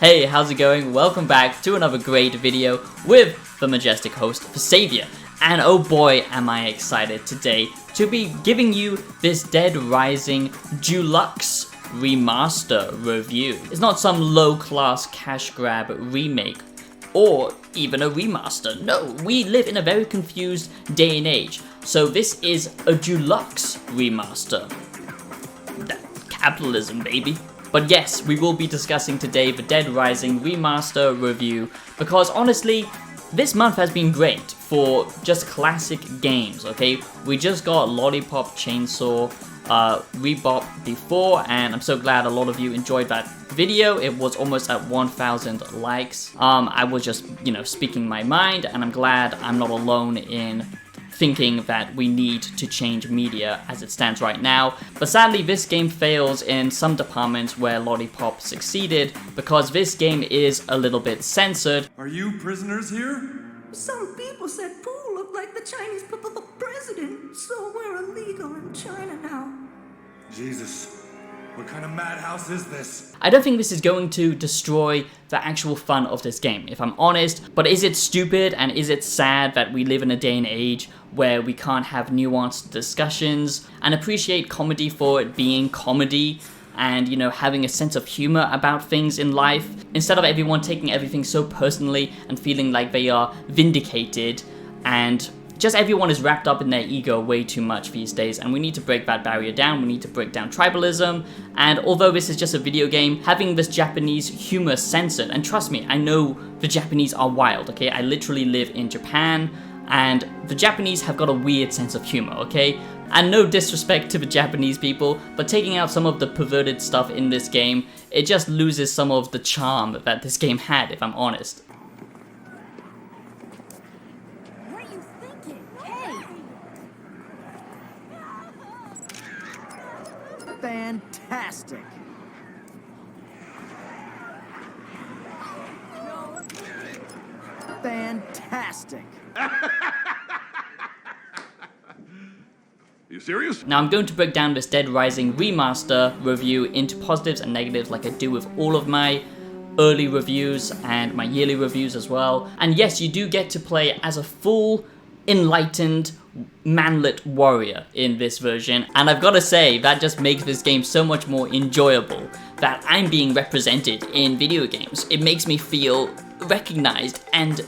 Hey, how's it going? Welcome back to another great video with the majestic host, Savior. And oh boy, am I excited today to be giving you this Dead Rising Deluxe Remaster review. It's not some low-class cash grab remake or even a remaster. No, we live in a very confused day and age. So this is a deluxe remaster. That's capitalism, baby. But yes, we will be discussing today the Dead Rising Remaster review because honestly, this month has been great for just classic games, okay? We just got Lollipop Chainsaw Rebop before, and I'm so glad a lot of you enjoyed that video. It was almost at 1,000 likes. I was just, speaking my mind, and I'm glad I'm not alone in thinking that we need to change media as it stands right now. But sadly, this game fails in some departments where Lollipop succeeded because this game is a little bit censored. Are you prisoners here? Some people said Pooh looked like the Chinese president, so we're illegal in China now. Jesus, what kind of madhouse is this? I don't think this is going to destroy the actual fun of this game, if I'm honest, but is it stupid and is it sad that we live in a day and age where we can't have nuanced discussions and appreciate comedy for it being comedy and, having a sense of humor about things in life, instead of everyone taking everything so personally and feeling like they are vindicated, and just everyone is wrapped up in their ego way too much these days, and we need to break that barrier down. We need to break down tribalism, and although this is just a video game, having this Japanese humor censored, and trust me, I know the Japanese are wild, okay? I literally live in Japan, and the Japanese have got a weird sense of humor, okay? And no disrespect to the Japanese people, but taking out some of the perverted stuff in this game, it just loses some of the charm that this game had, if I'm honest. What are you thinking? Hey! Fantastic! Fantastic! You serious? Now I'm going to break down this Dead Rising Remaster review into positives and negatives like I do with all of my early reviews and my yearly reviews as well. And yes, you do get to play as a full, enlightened, manlet warrior in this version. And I've got to say, that just makes this game so much more enjoyable that I'm being represented in video games. It makes me feel recognized and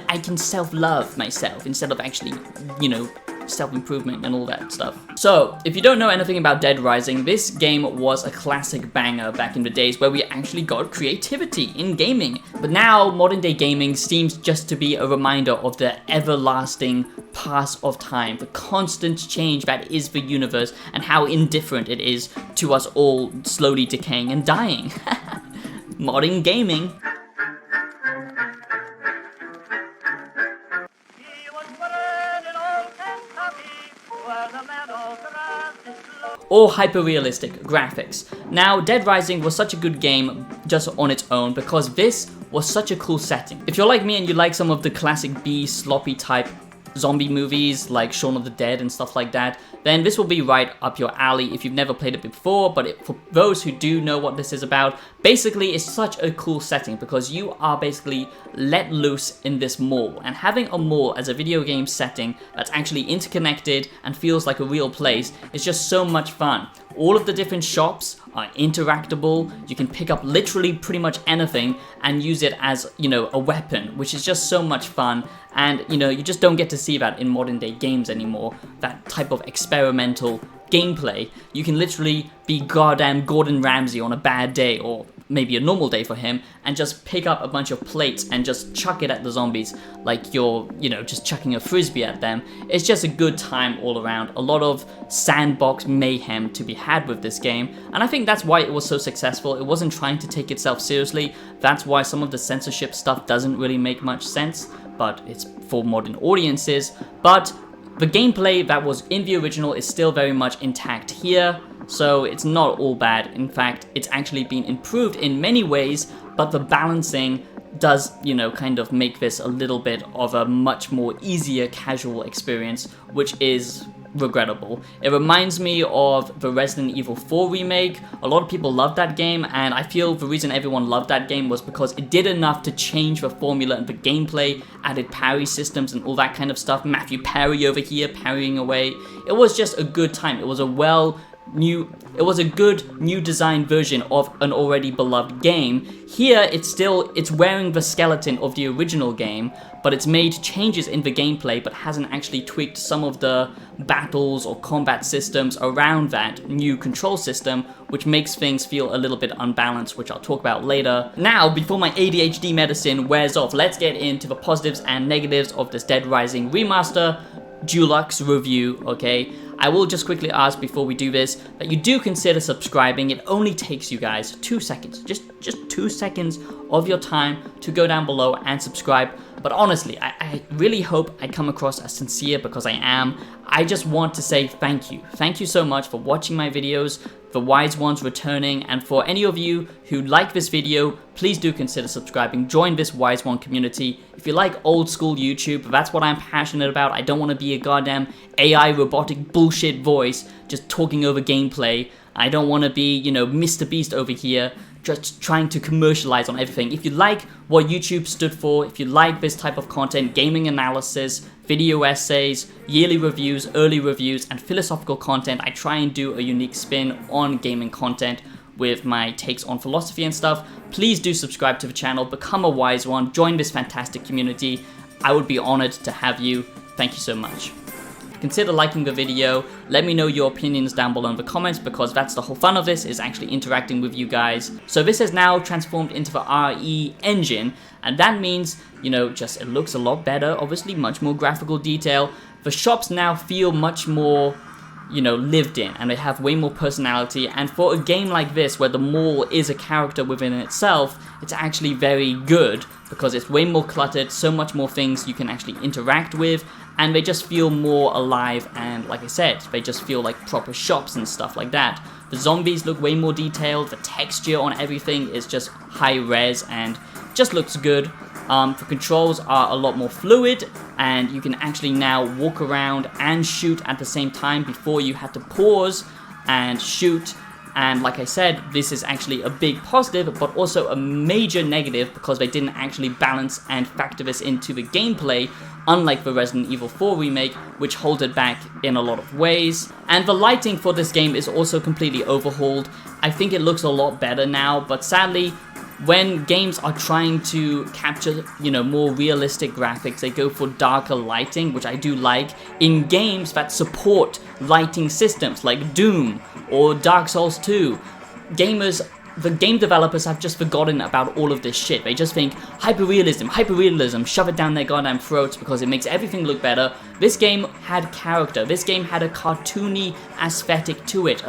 I can self-love myself instead of actually, self-improvement and all that stuff. So, if you don't know anything about Dead Rising, this game was a classic banger back in the days where we actually got creativity in gaming. But now, modern day gaming seems just to be a reminder of the everlasting pass of time, the constant change that is the universe, and how indifferent it is to us all slowly decaying and dying. Modern gaming. Or hyper-realistic graphics. Now, Dead Rising was such a good game just on its own because this was such a cool setting. If you're like me and you like some of the classic B sloppy type zombie movies like Shaun of the Dead and stuff like that, then this will be right up your alley if you've never played it before. But for those who do know what this is about, basically it's such a cool setting because you are basically let loose in this mall, and having a mall as a video game setting that's actually interconnected and feels like a real place is just so much fun. All of the different shops are interactable. You can pick up literally pretty much anything and use it as, a weapon, which is just so much fun. And, you just don't get to see that in modern day games anymore. That type of experimental gameplay. You can literally be goddamn Gordon Ramsay on a bad day, or maybe a normal day for him, and just pick up a bunch of plates and just chuck it at the zombies like you're, just chucking a frisbee at them. It's just a good time all around. A lot of sandbox mayhem to be had with this game, and I think that's why it was so successful. It wasn't trying to take itself seriously. That's why some of the censorship stuff doesn't really make much sense, but it's for modern audiences. But the gameplay that was in the original is still very much intact here, so it's not all bad. In fact, it's actually been improved in many ways, but the balancing does, kind of make this a little bit of a much more easier casual experience, which is regrettable. It reminds me of the Resident Evil 4 remake. A lot of people loved that game, and I feel the reason everyone loved that game was because it did enough to change the formula and the gameplay, added parry systems and all that kind of stuff. Matthew Perry over here parrying away. It was just a good time. It was a good new design version of an already beloved game. Here it's wearing the skeleton of the original game, but it's made changes in the gameplay but hasn't actually tweaked some of the battles or combat systems around that new control system, which makes things feel a little bit unbalanced, which I'll talk about later. Now, before my ADHD medicine wears off, let's get into the positives and negatives of this Dead Rising Remaster Deluxe review, okay? I will just quickly ask before we do this that you do consider subscribing. It only takes you guys 2 seconds, just 2 seconds of your time to go down below and subscribe. But honestly, I really hope I come across as sincere, because I am. I just want to say thank you. Thank you so much for watching my videos, the wise ones returning, and for any of you who like this video, please do consider subscribing. Join this wise one community. If you like old school YouTube, that's what I'm passionate about. I don't want to be a goddamn AI robotic bullshit voice just talking over gameplay. I don't want to be, you know, Mr. Beast over here just trying to commercialize on everything. If you like what YouTube stood for, if you like this type of content, gaming analysis, video essays, yearly reviews, early reviews, and philosophical content, I try and do a unique spin on gaming content with my takes on philosophy and stuff. Please do subscribe to the channel, become a wise one, join this fantastic community. I would be honored to have you. Thank you so much. Consider liking the video, let me know your opinions down below in the comments, because that's the whole fun of this, is actually interacting with you guys. So this has now transformed into the RE engine, and that means, you know, just it looks a lot better, obviously much more graphical detail. The shops now feel much more, you know, lived in, and they have way more personality. And for a game like this, where the mall is a character within itself, it's actually very good, because it's way more cluttered, so much more things you can actually interact with, and they just feel more alive, and like I said, they just feel like proper shops and stuff like that. The zombies look way more detailed, the texture on everything is just high res and just looks good. The controls are a lot more fluid, and you can actually now walk around and shoot at the same time. Before, you had to pause and shoot, and like I said, this is actually a big positive, but also a major negative, because they didn't actually balance and factor this into the gameplay, unlike the Resident Evil 4 remake, which held it back in a lot of ways. And the lighting for this game is also completely overhauled. I think it looks a lot better now, but sadly, when games are trying to capture, you know, more realistic graphics, they go for darker lighting, which I do like, in games that support lighting systems like Doom or Dark Souls 2. The game developers have just forgotten about all of this shit. They just think, hyperrealism, shove it down their goddamn throats because it makes everything look better. This game had character. This game had a cartoony aesthetic to it,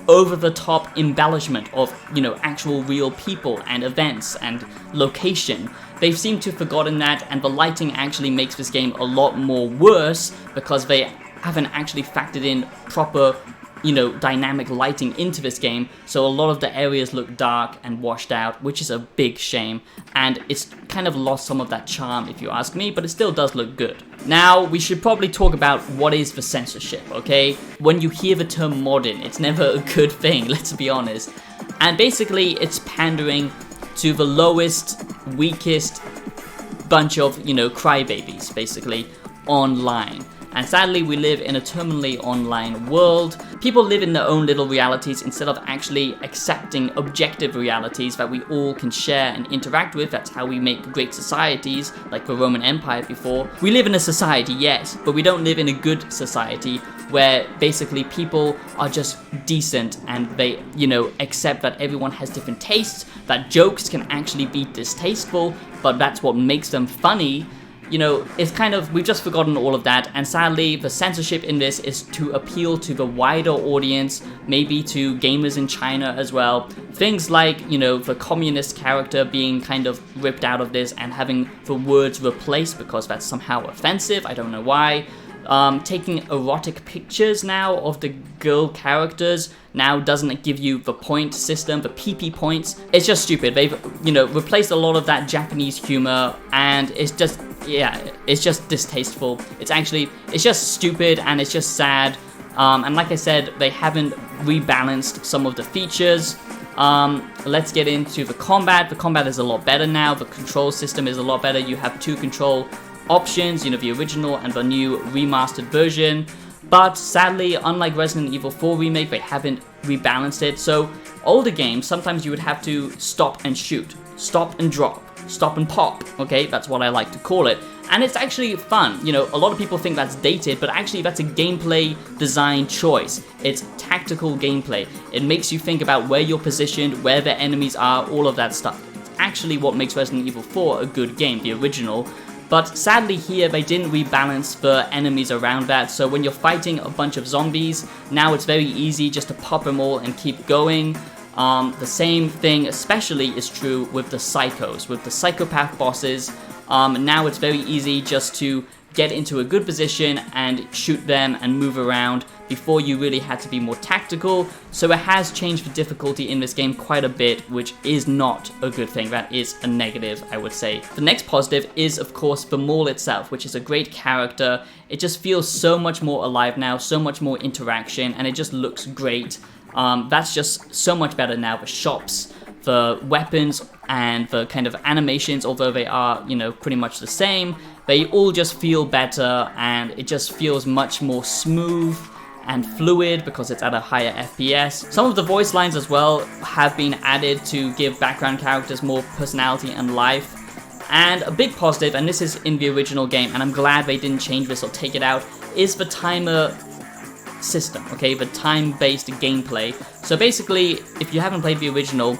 over-the-top embellishment of, you know, actual real people and events and location. They've seemed to have forgotten that, and the lighting actually makes this game a lot more worse, because they haven't actually factored in proper, you know, dynamic lighting into this game, so a lot of the areas look dark and washed out, which is a big shame, and it's kind of lost some of that charm, if you ask me, but it still does look good. Now, we should probably talk about what is the censorship, okay? When you hear the term modern, it's never a good thing, let's be honest. And basically, it's pandering to the lowest, weakest bunch of, you know, crybabies, basically, online. And sadly, we live in a terminally online world. People live in their own little realities instead of actually accepting objective realities that we all can share and interact with. That's how we make great societies, like the Roman Empire before. We live in a society, yes, but we don't live in a good society where basically people are just decent and they, you know, accept that everyone has different tastes, that jokes can actually be distasteful, but that's what makes them funny. You know, it's kind of, we've just forgotten all of that, and sadly, the censorship in this is to appeal to the wider audience, maybe to gamers in China as well. Things like, you know, the communist character being kind of ripped out of this and having the words replaced because that's somehow offensive, I don't know why. Taking erotic pictures now of the girl characters now doesn't give you the point system, the PP points. It's just stupid. They've, you know, replaced a lot of that Japanese humor, and it's just yeah, it's just distasteful. It's just stupid and it's just sad. And like I said, they haven't rebalanced some of the features. Let's get into the combat. The combat is a lot better now. The control system is a lot better. You have 2 control options, you know, the original and the new remastered version. But sadly, unlike Resident Evil 4 Remake, they haven't rebalanced it. So older games, sometimes you would have to stop and shoot, stop and drop, stop and pop, okay? That's what I like to call it. And it's actually fun. You know, a lot of people think that's dated, but actually that's a gameplay design choice. It's tactical gameplay. It makes you think about where you're positioned, where the enemies are, all of that stuff. It's actually what makes Resident Evil 4 a good game, the original. But sadly here, they didn't rebalance the enemies around that, so when you're fighting a bunch of zombies, now it's very easy just to pop them all and keep going. The same thing especially is true with the psychos, with the psychopath bosses. Now it's very easy just to get into a good position and shoot them and move around. Before you really had to be more tactical, so it has changed the difficulty in this game quite a bit, which is not a good thing. That is a negative, I would say. The next positive is, of course, the mall itself, which is a great character. It just feels so much more alive now, so much more interaction, and it just looks great. That's just so much better now. The shops, the weapons, and the kind of animations, although they are, you know, pretty much the same, they all just feel better, and it just feels much more smooth and fluid because it's at a higher FPS. Some of the voice lines as well have been added to give background characters more personality and life. And a big positive, and this is in the original game, and I'm glad they didn't change this or take it out, is the timer system, okay? The time-based gameplay. So basically, if you haven't played the original,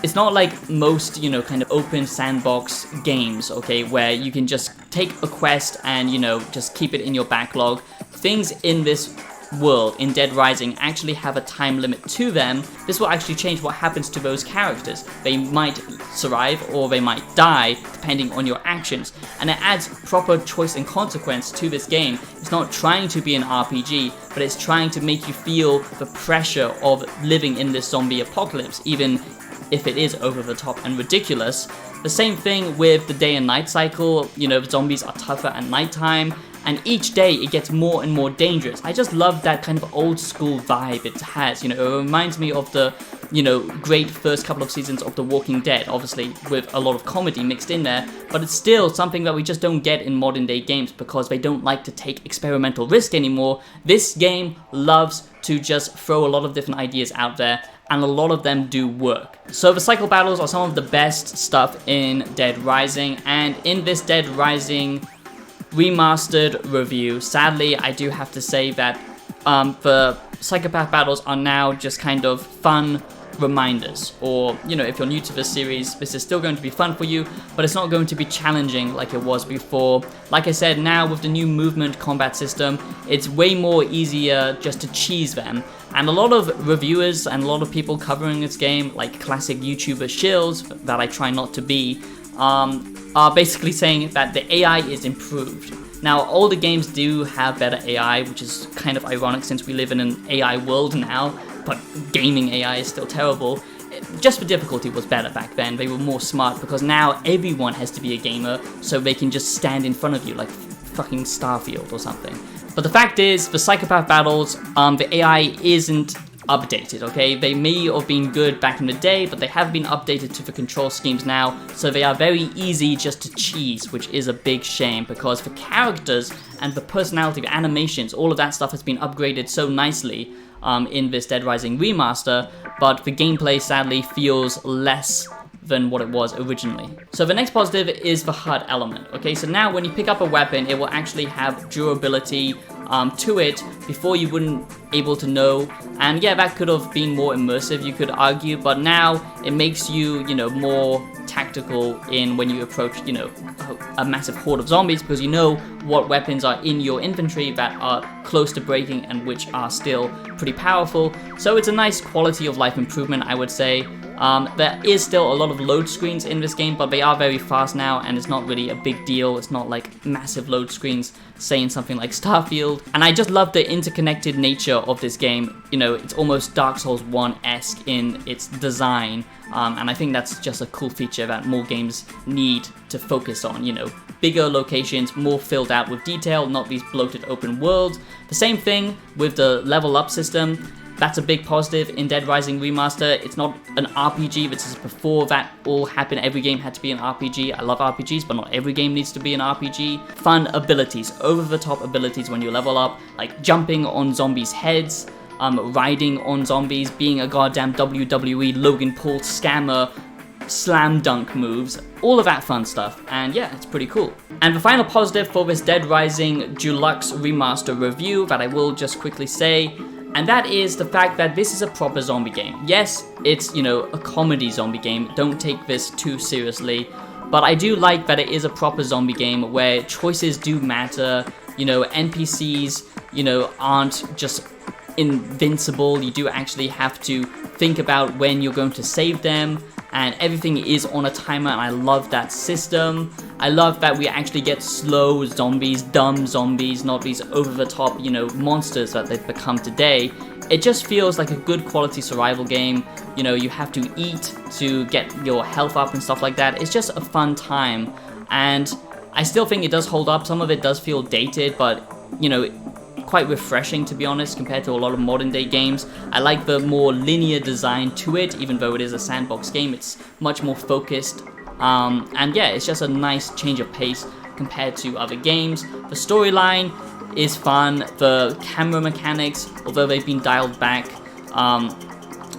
it's not like most, you know, kind of open sandbox games, okay, where you can just take a quest and, you know, just keep it in your backlog. Things in this world, in Dead Rising, actually have a time limit to them. This will actually change what happens to those characters. They might survive or they might die, depending on your actions. And it adds proper choice and consequence to this game. It's not trying to be an RPG, but it's trying to make you feel the pressure of living in this zombie apocalypse, even if it is over the top and ridiculous. The same thing with the day and night cycle. You know, the zombies are tougher at nighttime, and each day it gets more and more dangerous. I just love that kind of old school vibe it has. You know, it reminds me of the, you know, great first couple of seasons of The Walking Dead, obviously with a lot of comedy mixed in there, but it's still something that we just don't get in modern day games because they don't like to take experimental risk anymore. This game loves to just throw a lot of different ideas out there, and a lot of them do work. So the cycle battles are some of the best stuff in Dead Rising, and in this Dead Rising Remastered review, sadly I do have to say that the psychopath battles are now just kind of fun reminders, or, you know, if you're new to this series, this is still going to be fun for you, but it's not going to be challenging like it was before. Like I said, now with the new movement combat system, it's way more easier just to cheese them. And a lot of reviewers and a lot of people covering this game, like classic YouTuber shills that I try not to be, are basically saying that the AI is improved. Now, older games do have better AI, which is kind of ironic since we live in an AI world now, but gaming AI is still terrible. Just the difficulty was better back then. They were more smart because now everyone has to be a gamer, so they can just stand in front of you like fucking Starfield or something. But the fact is, the psychopath battles, the AI isn't updated, okay? They may have been good back in the day, but they have been updated to the control schemes now, so they are very easy just to cheese, which is a big shame because the characters and the personality, the animations, all of that stuff has been upgraded so nicely in this Dead Rising Remaster, but the gameplay sadly feels less than what it was originally. So the next positive is the HUD element, okay? So now when you pick up a weapon, it will actually have durability to it. Before you wouldn't able to know, and yeah, that could have been more immersive, you could argue, but now it makes you, you know, more tactical in when you approach, you know, a massive horde of zombies, because you know what weapons are in your inventory that are close to breaking and which are still pretty powerful. So it's a nice quality of life improvement, I would say. There is still a lot of load screens in this game, but they are very fast now, and it's not really a big deal. It's not like massive load screens, say in something like Starfield. And I just love the interconnected nature of this game. You know, it's almost Dark Souls 1-esque in its design, and I think that's just a cool feature that more games need to focus on, you know, bigger locations, more filled out with detail, not these bloated open worlds. The same thing with the level up system. That's a big positive in Dead Rising Remaster. It's not an RPG, which is before that all happened. Every game had to be an RPG. I love RPGs, but not every game needs to be an RPG. Fun abilities, over-the-top abilities when you level up, like jumping on zombies' heads, riding on zombies, being a goddamn WWE Logan Paul scammer, slam dunk moves, all of that fun stuff, and yeah, it's pretty cool. And the final positive for this Dead Rising Deluxe Remaster review that I will just quickly say, and that is the fact that this is a proper zombie game. Yes, it's, you know, a comedy zombie game, don't take this too seriously, but I do like that it is a proper zombie game where choices do matter, you know, NPCs, you know, aren't just invincible. You do actually have to think about when you're going to save them, and everything is on a timer, and I love that system. I love that we actually get slow zombies, dumb zombies, not these over-the-top, you know, monsters that they've become today. It just feels like a good quality survival game. You know, you have to eat to get your health up and stuff like that. It's just a fun time, and I still think it does hold up. Some of it does feel dated, but, you know, quite refreshing, to be honest, compared to a lot of modern day games. I like the more linear design to it, even though it is a sandbox game. It's much more focused, and yeah, it's just a nice change of pace compared to other games. The storyline is fun. The camera mechanics, although they've been dialed back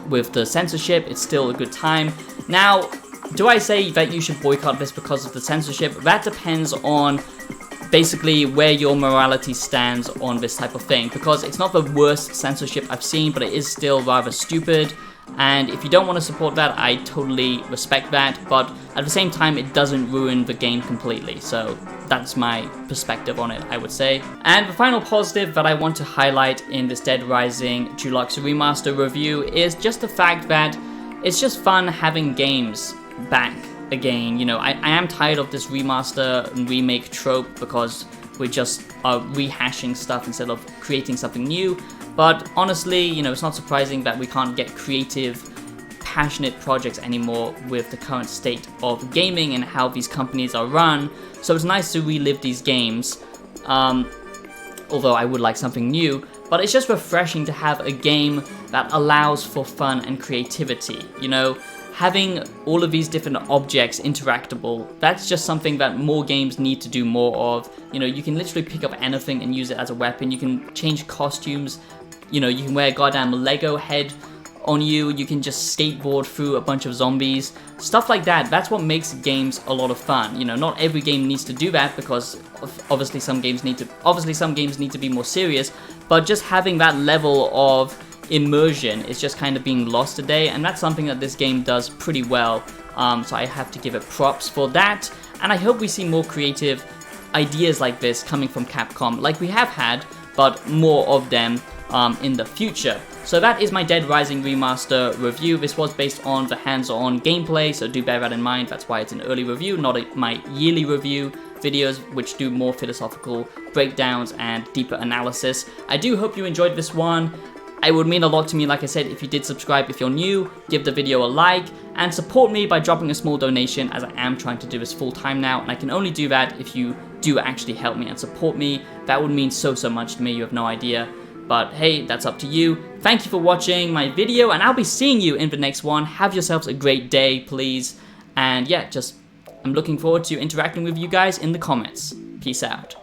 with the censorship, it's still a good time. Now, do I say that you should boycott this because of the censorship? That depends on basically where your morality stands on this type of thing, because it's not the worst censorship I've seen, but it is still rather stupid, and if you don't want to support that, I totally respect that, but at the same time, it doesn't ruin the game completely, so that's my perspective on it, I would say. And the final positive that I want to highlight in this Dead Rising Deluxe Remaster review is just the fact that it's just fun having games back again. You know, I am tired of this remaster and remake trope, because we just are rehashing stuff instead of creating something new. But honestly, you know, it's not surprising that we can't get creative, passionate projects anymore with the current state of gaming and how these companies are run. So it's nice to relive these games, although I would like something new. But it's just refreshing to have a game that allows for fun and creativity, you know? Having all of these different objects interactable, that's just something that more games need to do more of. You know, you can literally pick up anything and use it as a weapon. You can change costumes. You know, you can wear a goddamn Lego head on you. You can just skateboard through a bunch of zombies. Stuff like that, that's what makes games a lot of fun. You know, not every game needs to do that, because obviously some games need to be more serious, but just having that level of immersion is just kind of being lost today, and that's something that this game does pretty well, so I have to give it props for that, and I hope we see more creative ideas like this coming from Capcom, like we have had, but more of them in the future. So that is my Dead Rising Remaster review. This was based on the hands-on gameplay, so do bear that in mind. That's why it's an early review, not my yearly review videos, which do more philosophical breakdowns and deeper analysis. I do hope you enjoyed this one. It would mean a lot to me, like I said, if you did subscribe. If you're new, give the video a like, and support me by dropping a small donation, as I am trying to do this full time now, and I can only do that if you do actually help me and support me. That would mean so much to me, you have no idea. But hey, that's up to you. Thank you for watching my video, and I'll be seeing you in the next one. Have yourselves a great day, please. And yeah, I'm looking forward to interacting with you guys in the comments. Peace out.